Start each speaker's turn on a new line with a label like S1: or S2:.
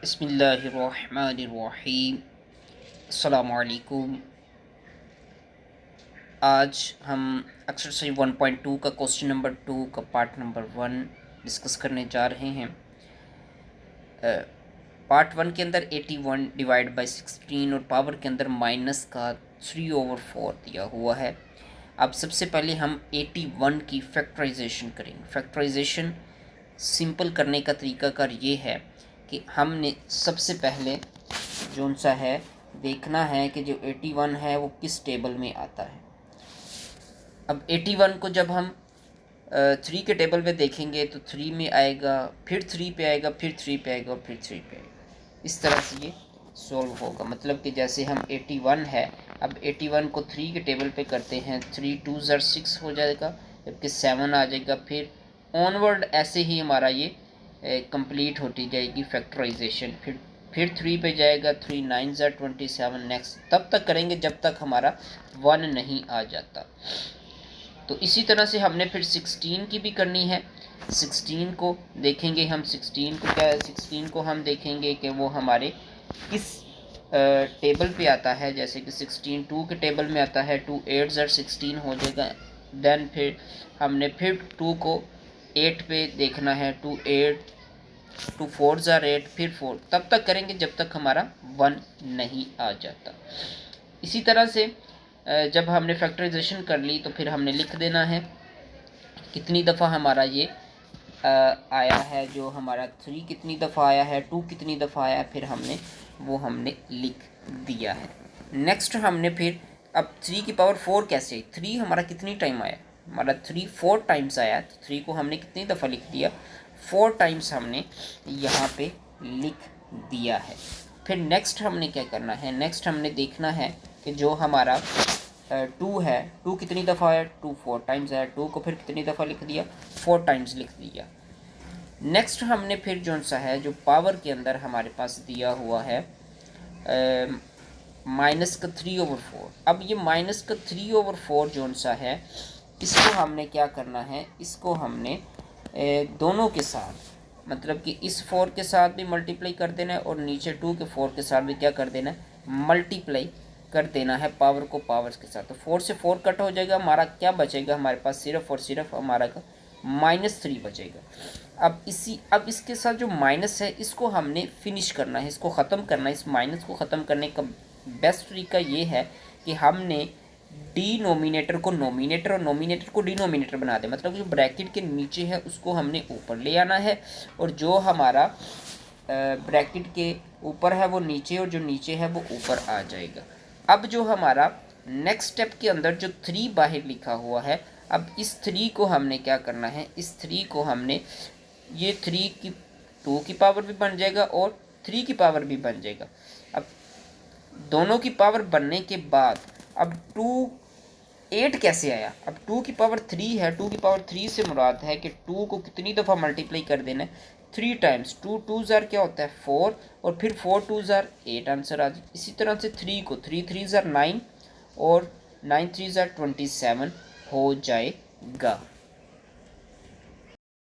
S1: बिस्मिल्लाहिर्रहमानिर्रहीम। अस्सलामुअलैकुम। आज हम एक्सरसाइज 1.2 का क्वेश्चन नंबर 2 का पार्ट नंबर 1 डिस्कस करने जा रहे हैं। पार्ट 1 के अंदर 81 डिवाइड बाई 16 और पावर के अंदर माइनस का 3/4 दिया हुआ है। अब सबसे पहले हम 81 की फैक्टराइजेशन करेंगे। फैक्टराइजेशन सिंपल करने का तरीकाकार ये है कि हमने सबसे पहले जो सा है देखना है कि जो 81 है वो किस टेबल में आता है। अब 81 को जब हम 3 के टेबल पे देखेंगे तो 3 में आएगा, फिर 3 पे आएगा, फिर 3 पे आएगा और फिर 3 पे आएगा। इस तरह से ये सॉल्व होगा। मतलब कि जैसे हम 81 है, अब 81 को 3 के टेबल पे करते हैं, 3 2 ज़र 6 हो जाएगा, जबकि 7 आ जाएगा। फिर ऑनवर्ड ऐसे ही हमारा ये कंप्लीट होती जाएगी फैक्टराइजेशन। फिर 3 पे जाएगा, 3 9 ज़र 27। नेक्स्ट तब तक करेंगे जब तक हमारा 1 नहीं आ जाता। तो इसी तरह से हमने फिर 16 की भी करनी है। 16 को देखेंगे हम, 16 को क्या है, 16 को हम देखेंगे कि वो हमारे किस टेबल पे आता है। जैसे कि 16 2 के टेबल में आता है, 2 8 ज़र 16 हो जाएगा। देन फिर हमने फिर 2 को 8 पे देखना है, 2 8 2 4 ज़र 8, फिर 4। तब तक करेंगे जब तक हमारा 1 नहीं आ जाता। इसी तरह से जब हमने फैक्टराइजेशन कर ली तो फिर हमने लिख देना है कितनी दफ़ा हमारा ये आया है। जो हमारा 3 कितनी दफ़ा आया है, 2 कितनी दफ़ा आया है, फिर हमने लिख दिया है। नेक्स्ट हमने फिर अब 3 की पावर 4 कैसे आई, 3 हमारा कितनी टाइम आया, हमारा 3 4 टाइम्स आया। तो 3 को हमने कितनी दफ़ा लिख दिया, 4 टाइम्स हमने यहाँ पे लिख दिया है। फिर नेक्स्ट हमने क्या करना है, नेक्स्ट हमने देखना है कि जो हमारा 2 है, 2 कितनी दफ़ा है, 2 4 टाइम्स है। 2 को फिर कितनी दफ़ा लिख दिया, 4 टाइम्स लिख दिया। नेक्स्ट हमने फिर जो सा है, जो पावर के अंदर हमारे पास दिया हुआ है माइनस का 3/4। अब ये माइनस का 3/4 जो सा है, इसको हमने क्या करना है, इसको हमने दोनों के साथ, मतलब कि इस 4 के साथ भी मल्टीप्लाई कर देना है और नीचे 2 के 4 के साथ भी क्या कर देना है, मल्टीप्लाई कर देना है पावर को पावर्स के साथ। तो 4 से 4 कट हो जाएगा, हमारा क्या बचेगा, हमारे पास सिर्फ और सिर्फ हमारा का -3 बचेगा। अब इसके साथ जो माइनस है इसको हमने फिनिश करना है, इसको ख़त्म करना है। इस माइनस को ख़त्म करने का बेस्ट तरीका ये है कि हमने डिनोमिनेटर को नोमिनेटर और नोमिनेटर को डिनोमिनेटर बना दें। मतलब जो ब्रैकेट के नीचे है उसको हमने ऊपर ले आना है और जो हमारा ब्रैकेट के ऊपर है वो नीचे और जो नीचे है वो ऊपर आ जाएगा। अब जो हमारा नेक्स्ट स्टेप के अंदर जो 3 बाहर लिखा हुआ है, अब इस 3 को हमने क्या करना है, इस 3 को हमने ये 3 की 2 की पावर भी बन जाएगा और 3 की पावर भी बन जाएगा। अब दोनों की पावर बनने के बाद अब 2 8 कैसे आया, अब 2 की पावर 3 है, 2 की पावर 3 से मुराद है कि 2 को कितनी दफ़ा मल्टीप्लाई कर देना है, 3 टाइम्स। 2 2 ज़र क्या होता है 4 और फिर 4 2 ज़र 8 आंसर आ जाए। इसी तरह से 3 को 3 3 ज़र 9 और 9 3 ज़र 27 हो जाएगा।